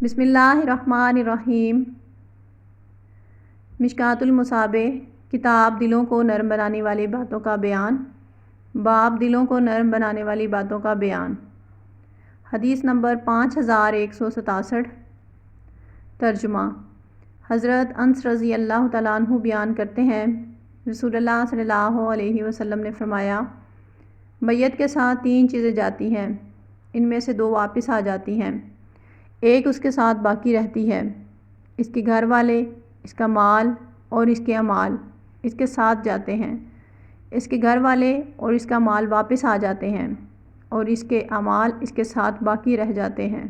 بسم اللہ الرحمن الرحیم۔ مشکوٰۃ المصابیح، کتاب دلوں کو نرم بنانے والی باتوں کا بیان، باب دلوں کو نرم بنانے والی باتوں کا بیان۔ حدیث نمبر 5167۔ ترجمہ۔ حضرت انس رضی اللہ تعالیٰ عنہ بیان کرتے ہیں، رسول اللہ صلی اللہ علیہ وسلم نے فرمایا، میت کے ساتھ 3 چیزیں جاتی ہیں، ان میں سے 2 واپس آ جاتی ہیں، ایک اس کے ساتھ باقی رہتی ہے، اس کے گھر والے، اس کا مال اور اس کے اعمال اس کے ساتھ جاتے ہیں، اس کے گھر والے اور اس کا مال واپس آ جاتے ہیں، اور اس کے اعمال اس کے ساتھ باقی رہ جاتے ہیں۔